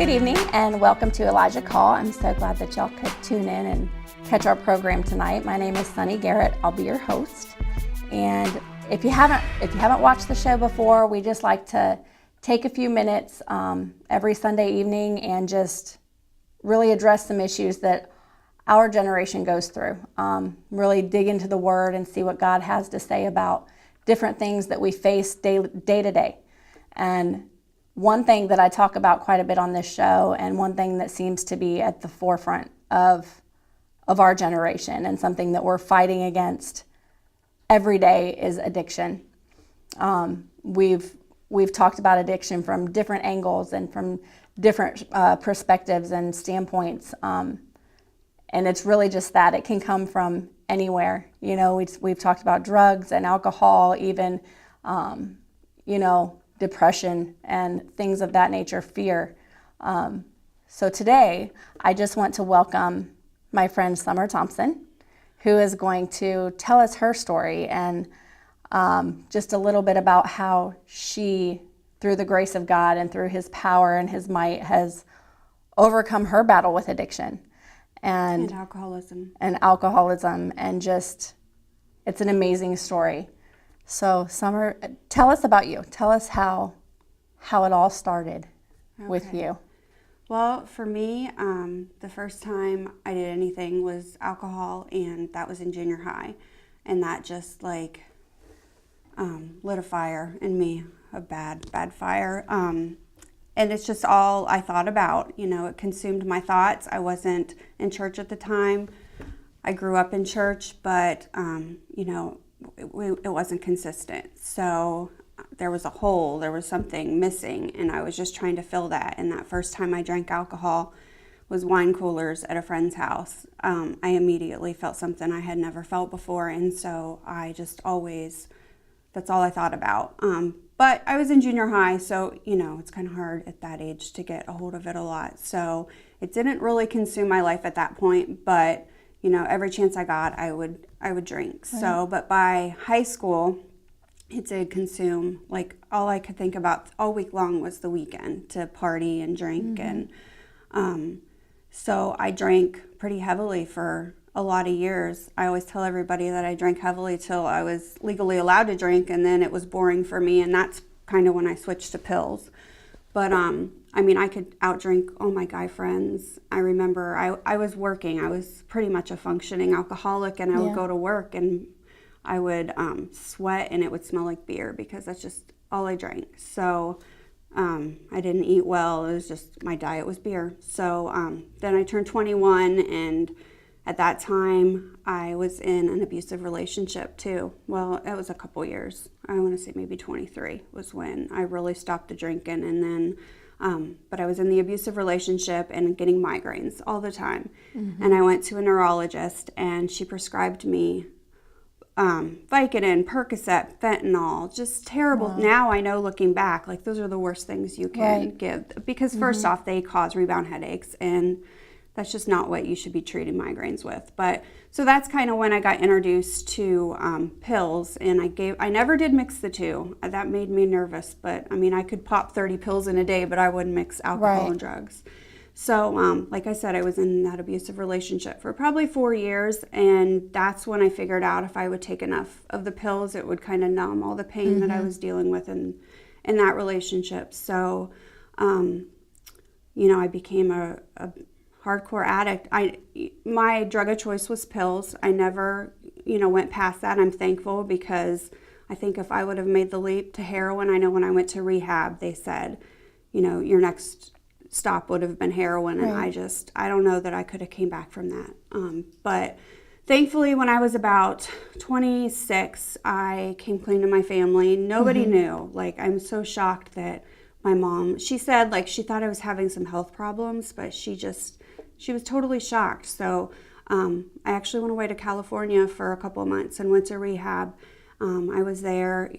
Good evening and welcome to Elijah Call. I'm so glad that y'all could tune in and catch our program tonight. My name is Sunny Garrett. I'll be your host. And if you haven't watched the show before, we just like to take a few minutes every Sunday evening and just really address some issues that our generation goes through. Really dig into the Word and see what God has to say about different things that we face day to day. And one thing that I talk about quite a bit on this show, and one thing that seems to be at the forefront of our generation and something that we're fighting against every day, is addiction. We've talked about addiction from different angles and from different perspectives and standpoints, and it's really just that it can come from anywhere. You know, we've talked about drugs and alcohol, even depression and things of that nature, fear. So today, I just want to welcome my friend Summer Thompson, who is going to tell us her story and just a little bit about how she, through the grace of God and through His power and His might, has overcome her battle with addiction and alcoholism. And just, it's an amazing story. So Summer, tell us about you. Tell us how it all started with you. Well, for me, the first time I did anything was alcohol, and that was in junior high. And that just lit a fire in me, a bad fire. And it's just all I thought about. You know, it consumed my thoughts. I wasn't in church at the time. I grew up in church, but, it wasn't consistent. So there was a hole, there was something missing, and I was just trying to fill that. And that first time I drank alcohol was wine coolers at a friend's house. I immediately felt something I had never felt before, and so I just always, that's all I thought about. But I was in junior high, so, it's kind of hard at that age to get a hold of it a lot. So it didn't really consume my life at that point, but every chance I got, I would drink. Right. So, but by high school, it did consume, all I could think about all week long was the weekend to party and drink. Mm-hmm. And so I drank pretty heavily for a lot of years. I always tell everybody that I drank heavily till I was legally allowed to drink, and then it was boring for me, and that's kind of when I switched to pills. But I could outdrink all my guy friends. I remember I was working. I was pretty much a functioning alcoholic, and I would go to work and I would sweat, and it would smell like beer because that's just all I drank. So I didn't eat well. It was just, my diet was beer. So then I turned 21, and at that time I was in an abusive relationship too. Well, it was a couple years. I want to say maybe 23 was when I really stopped the drinking, and then but I was in the abusive relationship and getting migraines all the time. Mm-hmm. And I went to a neurologist, and she prescribed me Vicodin, Percocet, fentanyl, just terrible. Wow. Now I know, looking back, those are the worst things you can give, because first off, they cause rebound headaches, and that's just not what you should be treating migraines with. But so that's kind of when I got introduced to pills, and I never did mix the two. That made me nervous, but I could pop 30 pills in a day, but I wouldn't mix alcohol and drugs. So like I said, I was in that abusive relationship for probably 4 years, and that's when I figured out if I would take enough of the pills, it would kind of numb all the pain that I was dealing with in that relationship. So, I became a hardcore addict. My drug of choice was pills. I never, went past that. I'm thankful, because I think if I would have made the leap to heroin, I know when I went to rehab, they said, your next stop would have been heroin. And I don't know that I could have came back from that. But thankfully, when I was about 26, I came clean to my family. Nobody knew. I'm so shocked that my mom, she said, she thought I was having some health problems, but she was totally shocked. So I actually went away to California for a couple of months and went to rehab. I was there,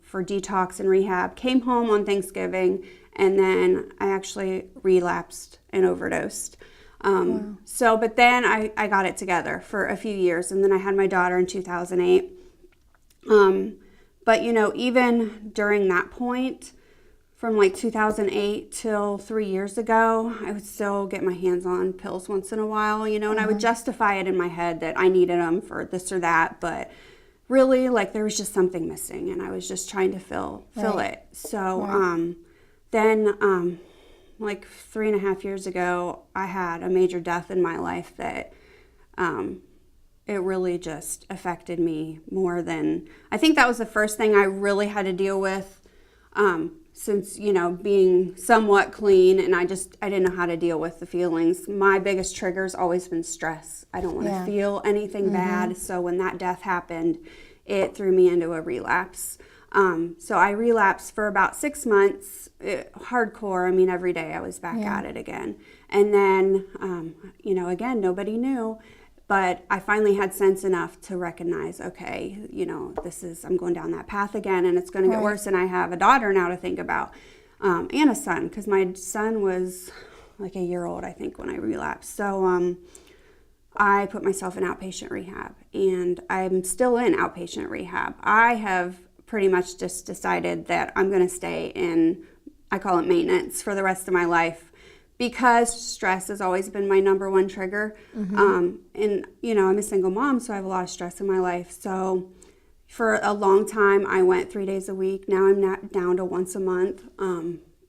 for detox and rehab, came home on Thanksgiving, and then I actually relapsed and overdosed. Wow. So, but then I got it together for a few years, and then I had my daughter in 2008. But, even during that point, from like 2008 till 3 years ago, I would still get my hands on pills once in a while, you know, and I would justify it in my head that I needed them for this or that, but really, like, there was just something missing, and I was just trying to fill it. So then like 3.5 years ago, I had a major death in my life that it really just affected me more than, I think that was the first thing I really had to deal with, since, you know, being somewhat clean, and I didn't know how to deal with the feelings. My biggest trigger's always been stress. I don't want to feel anything bad. So when that death happened, it threw me into a relapse. So I relapsed for about 6 months, hardcore. I mean, every day I was back at it again. And then, you know, again, nobody knew. But I finally had sense enough to recognize, okay, you know, I'm going down that path again, and it's going to get worse. And I have a daughter now to think about, and a son, because my son was like a year old, I think, when I relapsed. So I put myself in outpatient rehab, and I'm still in outpatient rehab. I have pretty much just decided that I'm going to stay in, I call it maintenance, for the rest of my life, because stress has always been my number one trigger. And, you know, I'm a single mom, so I have a lot of stress in my life. So for a long time, I went 3 days a week. Now I'm not down to once a month.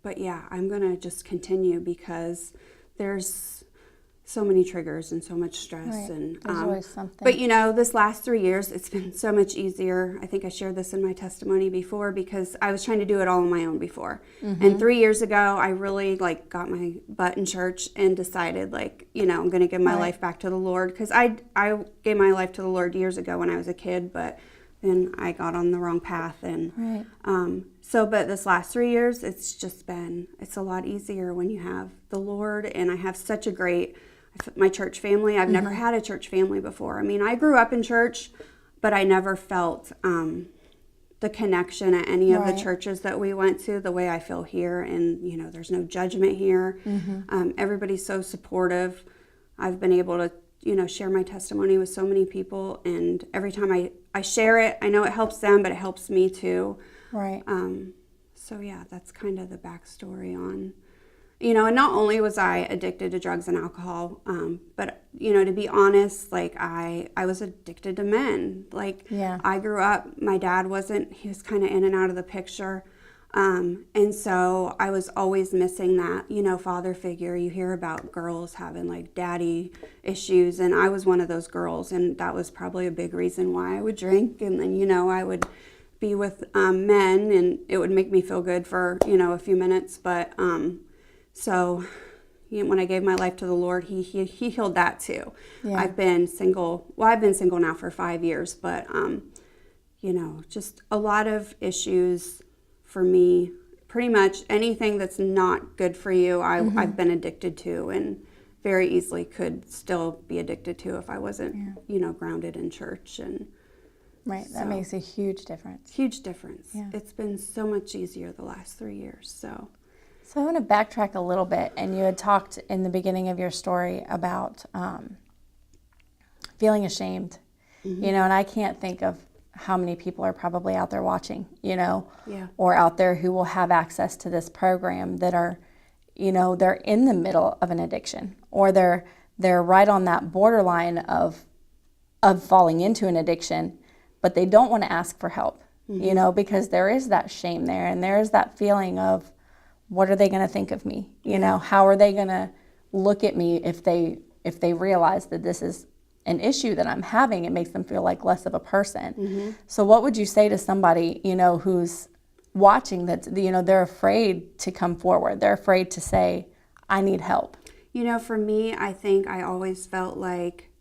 But yeah, I'm going to just continue because there's so many triggers and so much stress. And there's always something. But, you know, this last 3 years, it's been so much easier. I think I shared this in my testimony before, because I was trying to do it all on my own before. And 3 years ago, I really, like, got my butt in church and decided, like, you know, I'm going to give my life back to the Lord, because I gave my life to the Lord years ago when I was a kid, but then I got on the wrong path. And but this last 3 years, it's a lot easier when you have the Lord. And I have such a great, my church family. I've never had a church family before. I mean, I grew up in church, but I never felt the connection at any of the churches that we went to the way I feel here. And, you know, there's no judgment here. Everybody's so supportive. I've been able to, you know, share my testimony with so many people. And every time I share it, I know it helps them, but it helps me too. So, yeah, that's kind of the backstory on, you know, and not only was I addicted to drugs and alcohol, but, you know, to be honest, like, I was addicted to men. Like, I grew up, my dad he was kind of in and out of the picture. And so I was always missing that, you know, father figure. You hear about girls having, like, daddy issues, and I was one of those girls, and that was probably a big reason why I would drink. And then, you know, I would be with men, and it would make me feel good for, you know, a few minutes. But so, you know, when I gave my life to the Lord, he healed that too. I've been single. Well, I've been single now for 5 years, but you know, just a lot of issues for me. Pretty much anything that's not good for you, I've been addicted to, and very easily could still be addicted to if I wasn't, you know, grounded in church. And that makes a huge difference. Huge difference. It's been so much easier the last 3 years. So I want to backtrack a little bit. And you had talked in the beginning of your story about feeling ashamed, you know, and I can't think of how many people are probably out there watching, you know, or out there who will have access to this program that are, you know, they're in the middle of an addiction, or they're right on that borderline of falling into an addiction, but they don't want to ask for help, you know, because there is that shame there, and there is that feeling of, what are they going to think of me? You know, how are they going to look at me if they realize that this is an issue that I'm having? It makes them feel like less of a person. So what would you say to somebody, you know, who's watching that, you know, they're afraid to come forward. They're afraid to say, I need help. You know, for me, I think I always felt like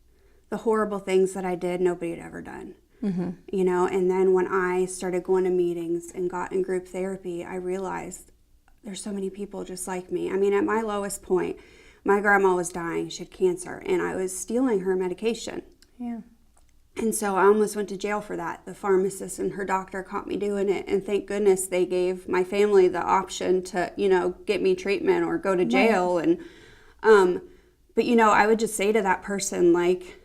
the horrible things that I did, nobody had ever done. You know, and then when I started going to meetings and got in group therapy, I realized there's so many people just like me. I mean, at my lowest point, my grandma was dying. She had cancer, and I was stealing her medication. And so I almost went to jail for that. The pharmacist and her doctor caught me doing it, and thank goodness they gave my family the option to, you know, get me treatment or go to jail. And but, you know, I would just say to that person, like,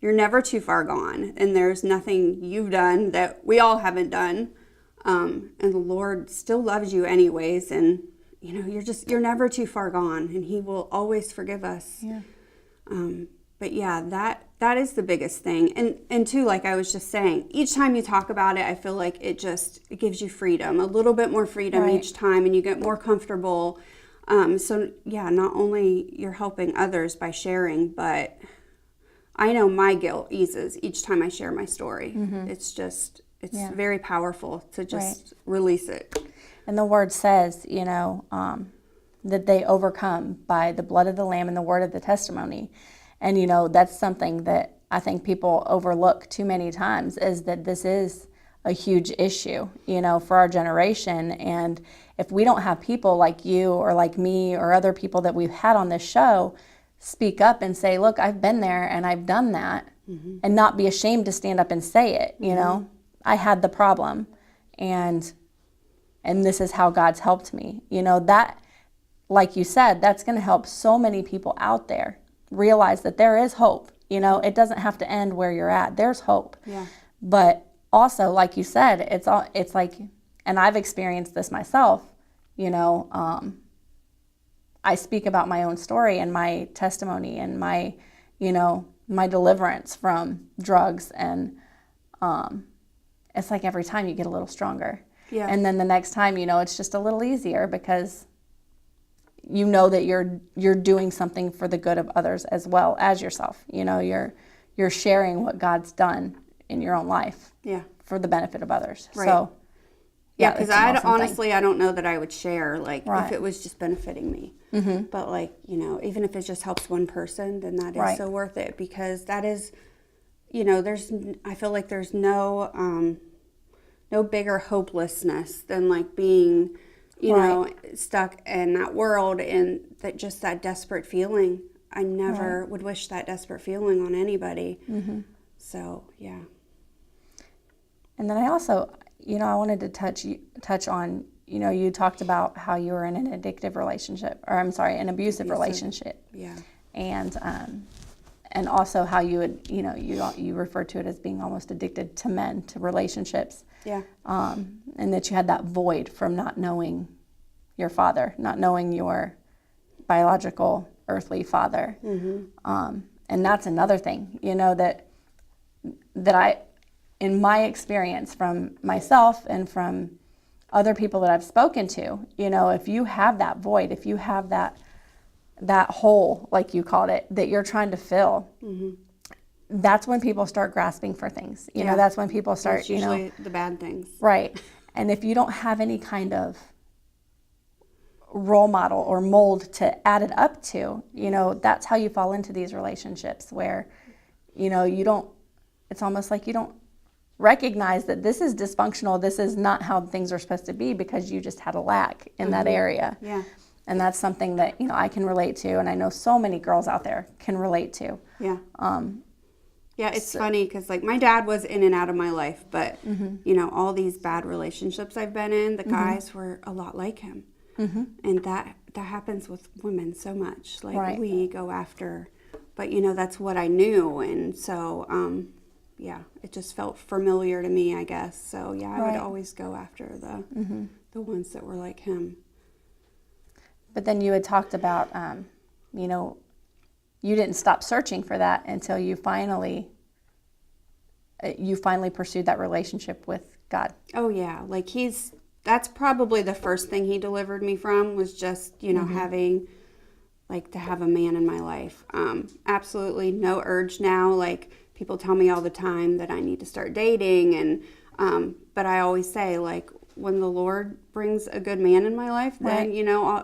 you're never too far gone, and there's nothing you've done that we all haven't done. And the Lord still loves you anyways. And, you're never too far gone, and He will always forgive us. Yeah. But yeah, that is the biggest thing. And too, like I was just saying, each time you talk about it, I feel like it gives you freedom, a little bit more freedom Right. each time, and you get more comfortable. So yeah, not only you're helping others by sharing, but I know my guilt eases each time I share my story. It's very powerful to just release it. And the word says, that they overcome by the blood of the Lamb and the word of the testimony. And, that's something that I think people overlook too many times, is that this is a huge issue, for our generation. And if we don't have people like you or like me or other people that we've had on this show speak up and say, look, I've been there and I've done that, and not be ashamed to stand up and say it, I had the problem, and this is how God's helped me. That, like you said, that's going to help so many people out there realize that there is hope. It doesn't have to end where you're at. There's hope. Yeah. But also, like you said, it's like, and I've experienced this myself, I speak about my own story and my testimony and my, my deliverance from drugs, and it's like every time you get a little stronger. Yeah. And then the next time, it's just a little easier, because you know that you're doing something for the good of others as well as yourself. You're sharing what God's done in your own life. Yeah. For the benefit of others. Right. So yeah, because honestly, I don't know that I would share if it was just benefiting me. Mm-hmm. But even if it just helps one person, then that is so worth it, because that is, I feel like there's no bigger hopelessness than being, stuck in that world, and that desperate feeling. I never would wish that desperate feeling on anybody. Mm-hmm. So, yeah. And then I also, I wanted to touch on, you talked about how you were in an addictive relationship, or I'm sorry, an abusive relationship. Yeah. And also how you would, you referred to it as being almost addicted to men, to relationships. Yeah. And that you had that void from not knowing your father, not knowing your biological earthly father. Mm-hmm. And that's another thing, that I, in my experience from myself and from other people that I've spoken to, if you have that void, if you have that hole, like you called it, that you're trying to fill, mm-hmm. that's when people start grasping for things. That's when people start, that's usually the bad things. Right. And if you don't have any kind of role model or mold to add it up to, that's how you fall into these relationships where, it's almost like you don't recognize that this is dysfunctional, this is not how things are supposed to be, because you just had a lack in that area. Yeah. And that's something that, I can relate to, and I know so many girls out there can relate to. Yeah. Yeah, it's funny because my dad was in and out of my life, but all these bad relationships I've been in, the guys were a lot like him. Mm-hmm. And that happens with women so much. We go after, but that's what I knew, and so it just felt familiar to me, I guess. So yeah, I would always go after the ones that were like him. But then you had talked about, you didn't stop searching for that until you finally pursued that relationship with God. Oh yeah, that's probably the first thing He delivered me from, was just having to have a man in my life. Absolutely no urge now. People tell me all the time that I need to start dating, and but I always say when the Lord brings a good man in my life, then,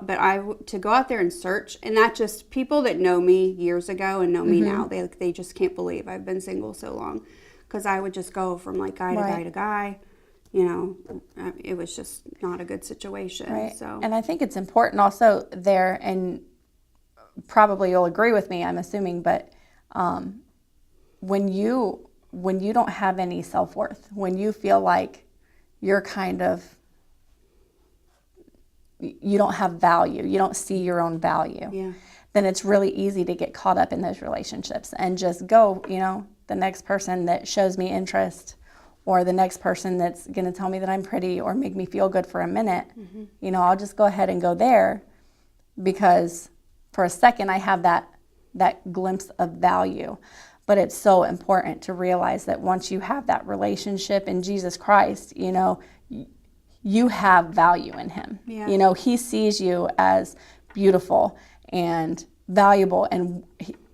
but to go out there and search, and not just people that know me years ago and know me now, they just can't believe I've been single so long, because I would just go from guy to guy to guy, it was just not a good situation. Right. So. And I think it's important also there, and probably you'll agree with me, I'm assuming, but when you don't have any self-worth, when you feel like you're you don't have value, you don't see your own value, then it's really easy to get caught up in those relationships and just go, the next person that shows me interest or the next person that's going to tell me that I'm pretty or make me feel good for a minute, you know, I'll just go ahead and go there because for a second I have that glimpse of value. But it's so important to realize that once you have that relationship in Jesus Christ, you know, you have value in him. Yeah. You know, he sees you as beautiful and valuable, and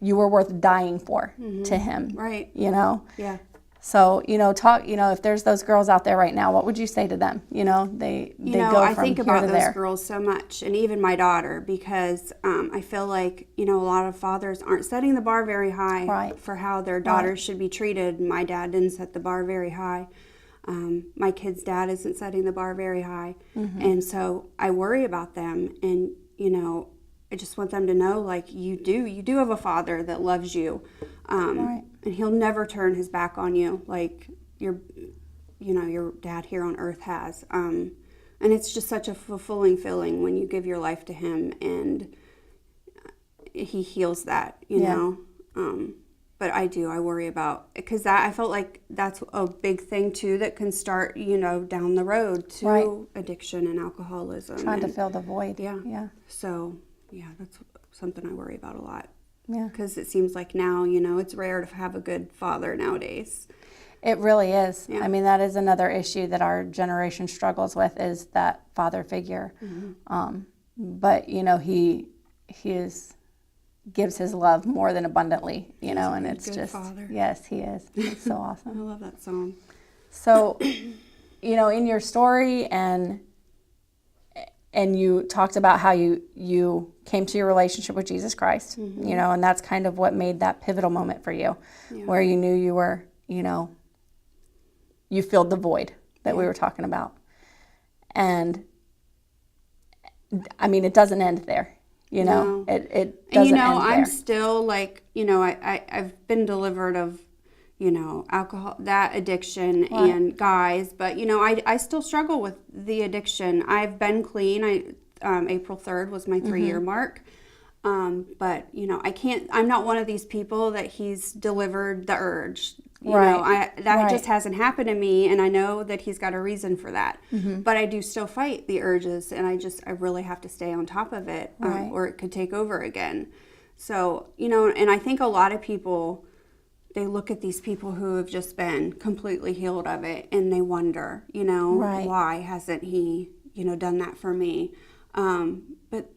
you were worth dying for to him. Right. You know? Yeah. So, you know, if there's those girls out there right now, what would you say to them? You know, they go I from think here about to those there. girls so much, and even my daughter, because I feel like, you know, a lot of fathers aren't setting the bar very high Right. for how their daughters should be treated. My dad didn't set the bar very high. My kid's dad isn't setting the bar very high. And so I worry about them, and, you know, I just want them to know, like, you do have a father that loves you. Right. And he'll never turn his back on you like your dad here on earth has. And it's just such a fulfilling feeling when you give your life to him and he heals that, you know. But I worry about, because I felt like that's a big thing too that can start, you know, down the road to addiction and alcoholism. Trying to fill the void. Yeah. Yeah. So, yeah, that's something I worry about a lot. Yeah. Because it seems like now, you know, it's rare to have a good father nowadays. It really is. Yeah. I mean, that is another issue that our generation struggles with, is that father figure. But, you know, he gives his love more than abundantly, you know, and it's good just, father. yes, he is. It's so awesome. I love that song. So, you know, in your story and you talked about how you came to your relationship with Jesus Christ, you know, and that's kind of what made that pivotal moment for you, where you knew you were, you know, you filled the void that we were talking about. And, I mean, it doesn't end there, you know. No. It doesn't And, you know, end there. I'm still like, you know, I've been delivered of, you know, alcohol, that addiction and guys, but, you know, I still struggle with the addiction. I've been clean. April 3rd was my 3-year mark. But, you know, I'm not one of these people that he's delivered the urge. You know, that just hasn't happened to me, and I know that he's got a reason for that. But I do still fight the urges, and I really have to stay on top of it, or it could take over again. So, you know, and I think a lot of people, they look at these people who have just been completely healed of it, and they wonder, you know, why hasn't he, you know, done that for me? But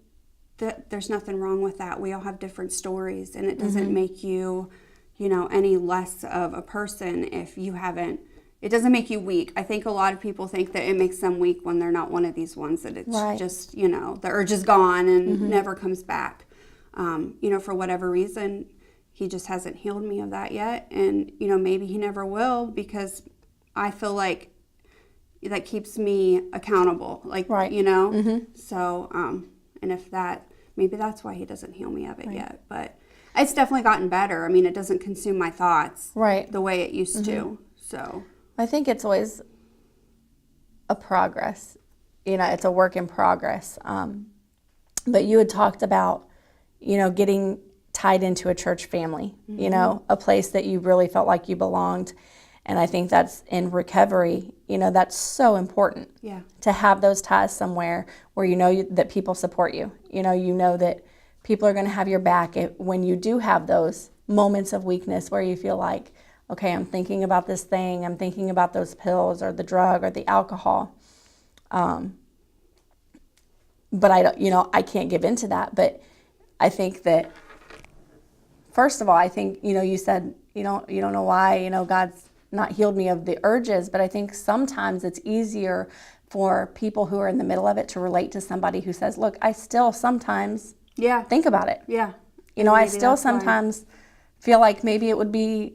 there's nothing wrong with that. We all have different stories, and it doesn't make you, you know, any less of a person if you haven't. It doesn't make you weak. I think a lot of people think that it makes them weak when they're not one of these ones, that it's just, you know, the urge is gone and never comes back. You know, for whatever reason, he just hasn't healed me of that yet. And, you know, maybe he never will, because I feel like that keeps me accountable, like, you know. So, and if that, maybe that's why he doesn't heal me of it yet. But it's definitely gotten better. I mean, it doesn't consume my thoughts the way it used to. So I think it's always a progress. You know, it's a work in progress. But you had talked about, you know, getting tied into a church family, you know, a place that you really felt like you belonged. And I think that's in recovery, you know, that's so important to have those ties somewhere where you know that people support you. You know that people are going to have your back when you do have those moments of weakness where you feel like, okay, I'm thinking about this thing, I'm thinking about those pills or the drug or the alcohol. But I can't give into that. But I think that, first of all, I think, you know, you said, you don't know why, you know, God's not healed me of the urges, but I think sometimes it's easier for people who are in the middle of it to relate to somebody who says, look, I still sometimes think about it. You know, I still sometimes feel like maybe it would be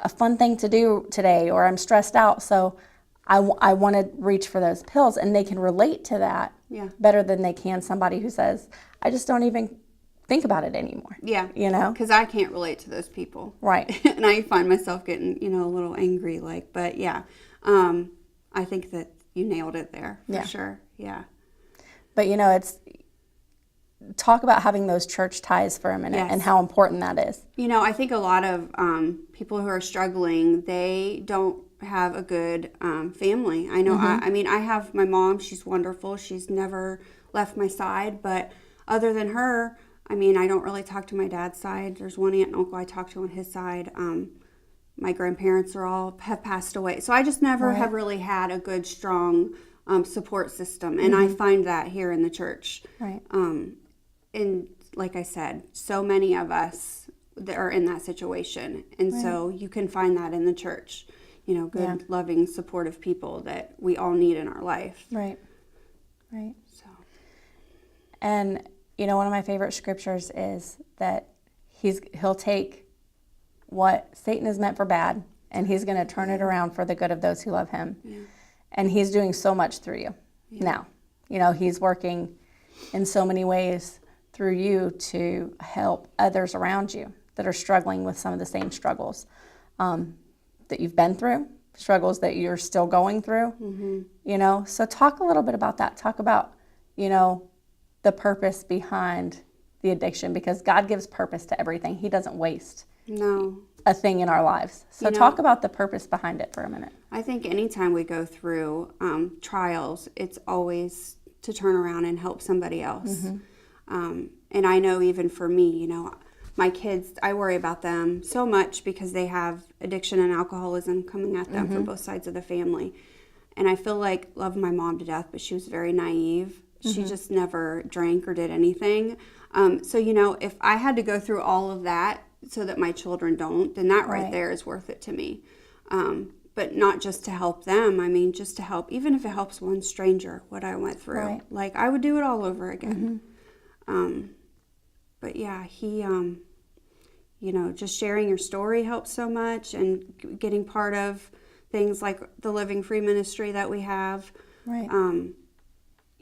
a fun thing to do today, or I'm stressed out, so I want to reach for those pills, and they can relate to that better than they can somebody who says, I just don't even think about it anymore. You know? Because I can't relate to those people. And I find myself getting, you know, a little angry, like, but I think that you nailed it there for sure. But, you know, talk about having those church ties for a minute and how important that is. You know, I think a lot of people who are struggling, they don't have a good family. I know, I mean, I have my mom. She's wonderful. She's never left my side. But other than her, I mean, I don't really talk to my dad's side. There's one aunt and uncle I talk to on his side. My grandparents have passed away. So I just never have really had a good, strong support system. And I find that here in the church. Right. And like I said, so many of us that are in that situation. And so you can find that in the church. You know, good, loving, supportive people that we all need in our life. Right. Right. So. And, you know, one of my favorite scriptures is that he'll take what Satan has meant for bad, and he's going to turn it around for the good of those who love him. Yeah. And he's doing so much through you now. You know, he's working in so many ways through you to help others around you that are struggling with some of the same struggles that you've been through, struggles that you're still going through, you know. So talk a little bit about that. Talk about, you know, the purpose behind the addiction, because God gives purpose to everything. He doesn't waste a thing in our lives. So talk about the purpose behind it for a minute. I think anytime we go through trials, it's always to turn around and help somebody else. And I know even for me, you know, my kids, I worry about them so much because they have addiction and alcoholism coming at them from both sides of the family. And I feel like, love my mom to death, but she was very naive. She just never drank or did anything. So, you know, if I had to go through all of that so that my children don't, then that right there is worth it to me. But not just to help them. I mean, just to help, even if it helps one stranger, what I went through. Right. Like, I would do it all over again. But yeah, he, you know, just sharing your story helps so much, and getting part of things like the Living Free ministry that we have. Right.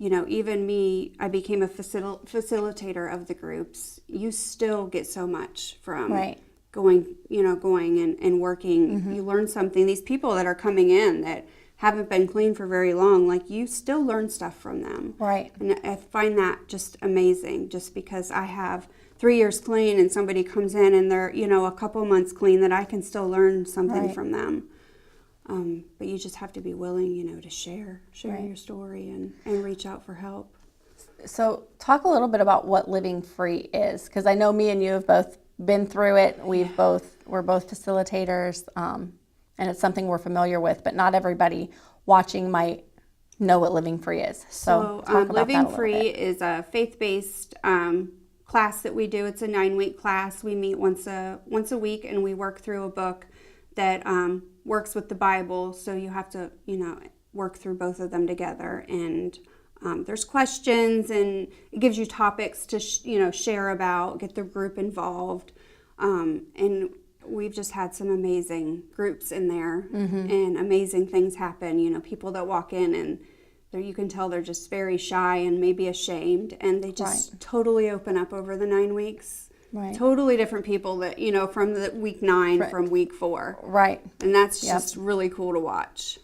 You know, even me, I became a facilitator of the groups. You still get so much from going and working. You learn something. These people that are coming in that haven't been clean for very long, like, you still learn stuff from them. Right. And I find that just amazing, just because I have 3 years clean and somebody comes in and they're, you know, a couple months clean, that I can still learn something from them. But you just have to be willing, you know, to share your story and reach out for help. So talk a little bit about what Living Free is, because I know me and you have both been through it. We're both facilitators, and it's something we're familiar with, but not everybody watching might know what Living Free is. So talk about Living that a little Free bit. is a faith-based class that we do. It's a 9-week class. We meet once a week, and we work through a book that works with the Bible. So you have to, you know, work through both of them together. And there's questions, and it gives you topics to share about, get the group involved, and we've just had some amazing groups in there, and amazing things happen. You know, people that walk in and you can tell they're just very shy and maybe ashamed, and they just totally open up over the 9 weeks. Right. Totally different people that, you know, from the week 9, from week 4. Right. And that's just really cool to watch.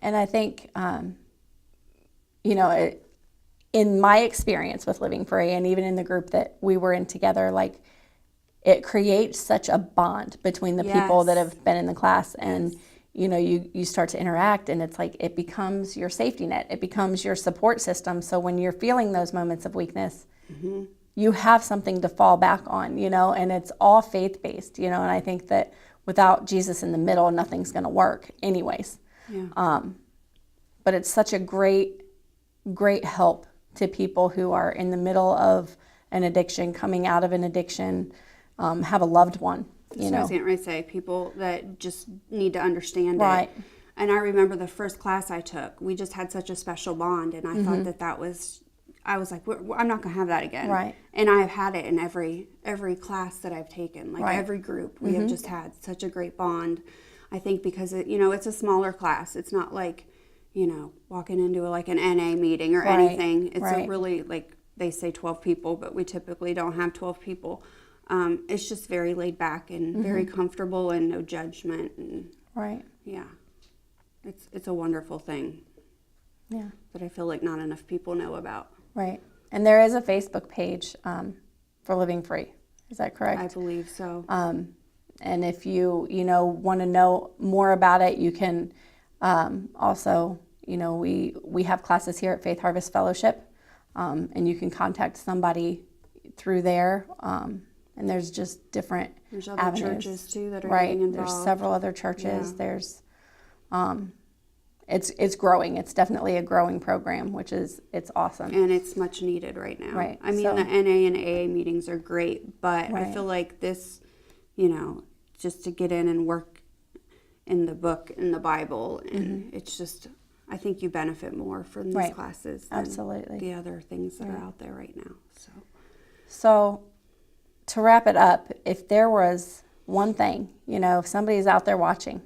And I think, you know, in my experience with Living Free, and even in the group that we were in together, like, it creates such a bond between the people that have been in the class, and you know, you start to interact, and it's like it becomes your safety net. It becomes your support system. So when you're feeling those moments of weakness, you have something to fall back on, you know, and it's all faith-based, you know, and I think that without Jesus in the middle, nothing's going to work anyways. Yeah. But it's such a great help to people who are in the middle of an addiction, coming out of an addiction, have a loved one. You know, I was going to say, people that just need to understand it. And I remember the first class I took, we just had such a special bond, and I thought that was, I was like, I'm not going to have that again. Right. And I've had it in every class that I've taken, like every group. We have just had such a great bond. I think because it's a smaller class. It's not like, you know, walking into like an NA meeting or anything. It's a really, like, they say 12 people, but we typically don't have 12 people. It's just very laid back and very comfortable, and no judgment. And yeah, it's a wonderful thing. Yeah, that I feel like not enough people know about. Right, and there is a Facebook page for Living Free. Is that correct? I believe so. And if you want to know more about it, you can also, we have classes here at Faith Harvest Fellowship, and you can contact somebody through there. And there's just different There's other avenues. churches too that are Right. getting involved. There's several other churches. Yeah. There's, it's growing. It's definitely a growing program, it's awesome. And it's much needed right now. Right. I mean, So- the NA and AA meetings are great, but I Right. feel like this, just to get in and work in the book, in the Bible, and it's just, I think you benefit more from these Right. classes than Absolutely. the other things that are out there right now. So to wrap it up, if there was one thing, if somebody's out there watching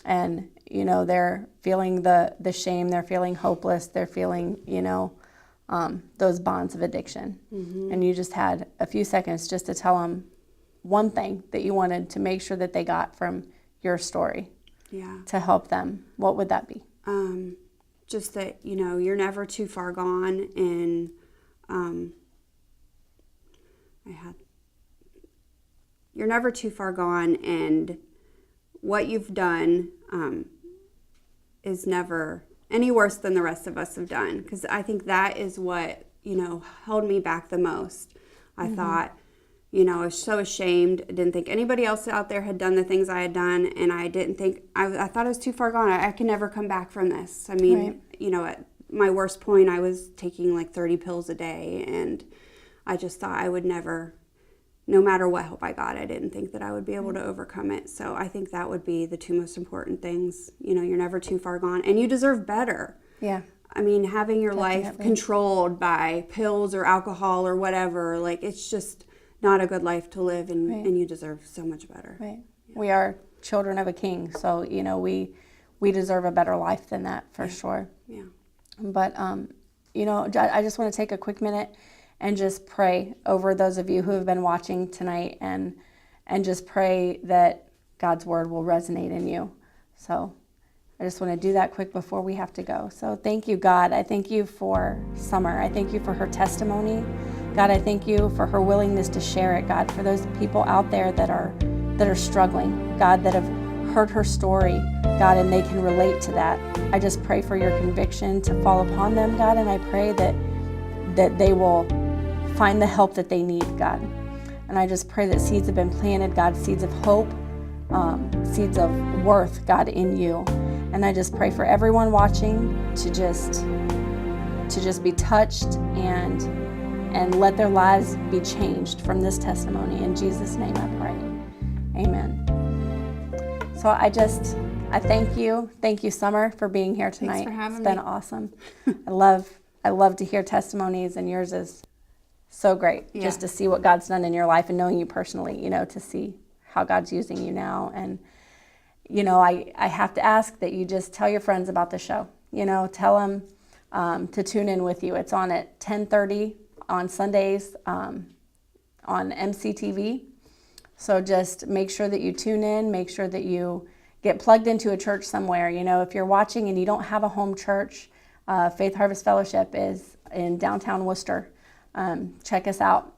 and, they're feeling the shame, they're feeling hopeless, they're feeling, those bonds of addiction, and you just had a few seconds just to tell them one thing that you wanted to make sure that they got from your story to help them, what would that be? Just that, you're never too far gone, and you're never too far gone, and what you've done is never any worse than the rest of us have done, because I think that is what held me back the most. I thought, I was so ashamed. I didn't think anybody else out there had done the things I had done, and I didn't think I thought I was too far gone. I can never come back from this. I mean, at my worst point, I was taking like 30 pills a day, and I just thought I would never, no matter what help I got, I didn't think that I would be able to overcome it. So I think that would be the two most important things. You're never too far gone, and you deserve better. Yeah. I mean, having your Definitely. life controlled by pills or alcohol or whatever, like, it's just not a good life to live, and you deserve so much better. Right. Yeah. We are children of a king, so, we deserve a better life than that for sure. Yeah. But, I just want to take a quick minute and just pray over those of you who have been watching tonight, and just pray that God's word will resonate in you. So I just want to do that quick before we have to go. So thank you, God. I thank you for Summer. I thank you for her testimony. God, I thank you for her willingness to share it, God, for those people out there that are struggling, God, that have heard her story, God, and they can relate to that. I just pray for your conviction to fall upon them, God, and I pray that they will find the help that they need, God. And I just pray that seeds have been planted, God, seeds of hope, seeds of worth, God, in you. And I just pray for everyone watching to just be touched and let their lives be changed from this testimony. In Jesus' name I pray. Amen. So I thank you. Thank you, Summer, for being here tonight. Thanks for having me. It's been awesome. I love to hear testimonies, and yours is so great. Yeah. Just to see what God's done in your life and knowing you personally, to see how God's using you now. And, I have to ask that you just tell your friends about the show. Tell them to tune in with you. It's on at 10:30 on Sundays on MCTV. So just make sure that you tune in, make sure that you get plugged into a church somewhere. If you're watching and you don't have a home church, Faith Harvest Fellowship is in downtown Worcester. Check us out.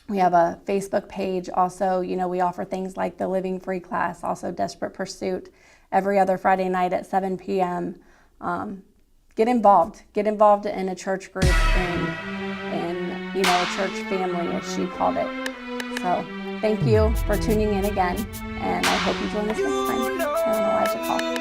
We have a Facebook page. Also, we offer things like the Living Free class, also Desperate Pursuit, every other Friday night at 7 p.m. Get involved in a church group, in a church family, as she called it. So thank you for tuning in again, and I hope you join us next time here on Elijah Call.